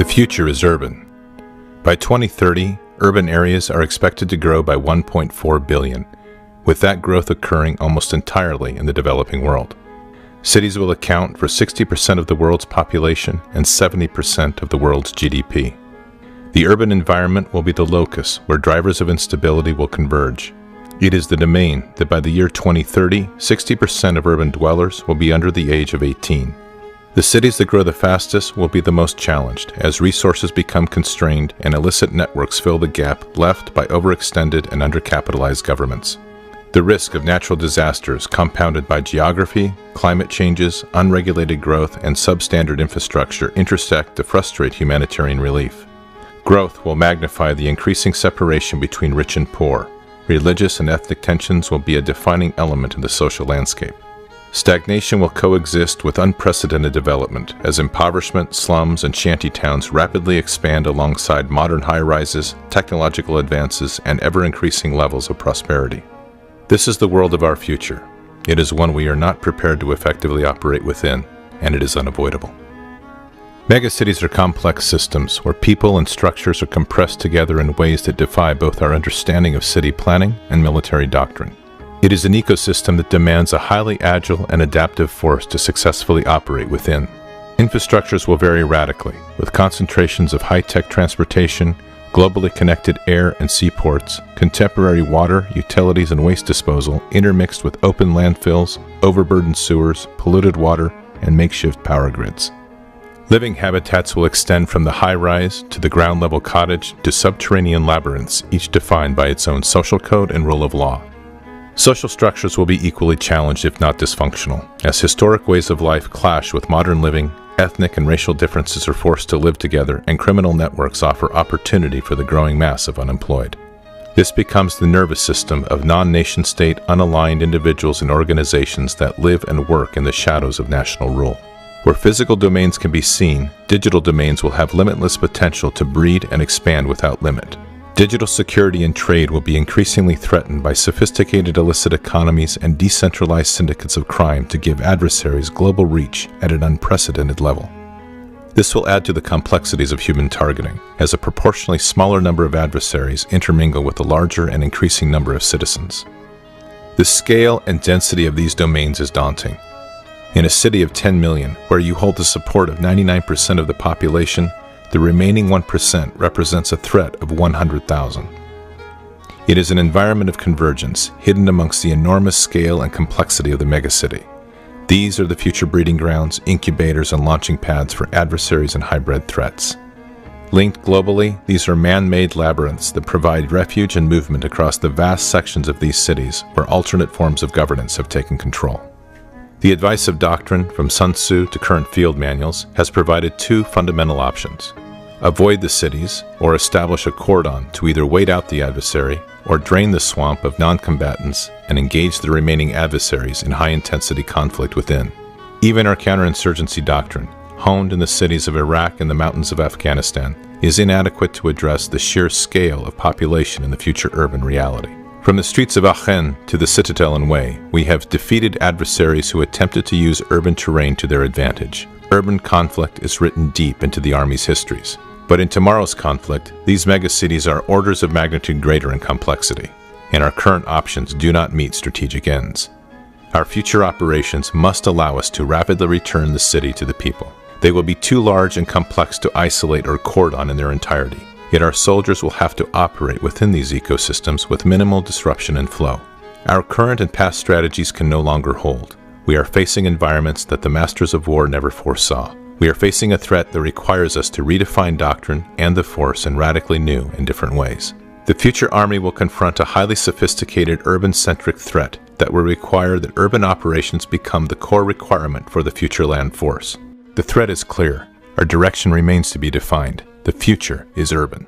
The future is urban. By 2030, urban areas are expected to grow by 1.4 billion, with that growth occurring almost entirely in the developing world. Cities will account for 60% of the world's population and 70% of the world's GDP. The urban environment will be the locus where drivers of instability will converge. It is the domain that by the year 2030, 60% of urban dwellers will be under the age of 18. The cities that grow the fastest will be the most challenged as resources become constrained and illicit networks fill the gap left by overextended and undercapitalized governments. The risk of natural disasters compounded by geography, climate changes, unregulated growth, and substandard infrastructure intersect to frustrate humanitarian relief. Growth will magnify the increasing separation between rich and poor. Religious and ethnic tensions will be a defining element in the social landscape. Stagnation will coexist with unprecedented development as impoverishment, slums, and shantytowns rapidly expand alongside modern high-rises, technological advances, and ever-increasing levels of prosperity. This is the world of our future. It is one we are not prepared to effectively operate within, and it is unavoidable. Megacities are complex systems where people and structures are compressed together in ways that defy both our understanding of city planning and military doctrine. It is an ecosystem that demands a highly agile and adaptive force to successfully operate within. Infrastructures will vary radically, with concentrations of high-tech transportation, globally connected air and seaports, contemporary water, utilities, and waste disposal intermixed with open landfills, overburdened sewers, polluted water, and makeshift power grids. Living habitats will extend from the high-rise to the ground-level cottage to subterranean labyrinths, each defined by its own social code and rule of law. Social structures will be equally challenged if not dysfunctional, as historic ways of life clash with modern living, ethnic and racial differences are forced to live together, and criminal networks offer opportunity for the growing mass of unemployed. This becomes the nervous system of non-nation-state, unaligned individuals and organizations that live and work in the shadows of national rule. Where physical domains can be seen, digital domains will have limitless potential to breed and expand without limit. Digital security and trade will be increasingly threatened by sophisticated illicit economies and decentralized syndicates of crime to give adversaries global reach at an unprecedented level. This will add to the complexities of human targeting, as a proportionally smaller number of adversaries intermingle with a larger and increasing number of citizens. The scale and density of these domains is daunting. In a city of 10 million, where you hold the support of 99% of the population, the remaining 1% represents a threat of 100,000. It is an environment of convergence, hidden amongst the enormous scale and complexity of the megacity. These are the future breeding grounds, incubators, and launching pads for adversaries and hybrid threats. Linked globally, these are man-made labyrinths that provide refuge and movement across the vast sections of these cities where alternate forms of governance have taken control. The advice of doctrine, from Sun Tzu to current field manuals, has provided two fundamental options. Avoid the cities, or establish a cordon to either wait out the adversary, or drain the swamp of non-combatants and engage the remaining adversaries in high-intensity conflict within. Even our counterinsurgency doctrine, honed in the cities of Iraq and the mountains of Afghanistan, is inadequate to address the sheer scale of population in the future urban reality. From the streets of Aachen to the Citadel and Way, we have defeated adversaries who attempted to use urban terrain to their advantage. Urban conflict is written deep into the Army's histories. But in tomorrow's conflict, these megacities are orders of magnitude greater in complexity, and our current options do not meet strategic ends. Our future operations must allow us to rapidly return the city to the people. They will be too large and complex to isolate or cordon in their entirety. Yet our soldiers will have to operate within these ecosystems with minimal disruption and flow. Our current and past strategies can no longer hold. We are facing environments that the masters of war never foresaw. We are facing a threat that requires us to redefine doctrine and the force in radically new and different ways. The future Army will confront a highly sophisticated urban-centric threat that will require that urban operations become the core requirement for the future land force. The threat is clear. Our direction remains to be defined. The future is urban.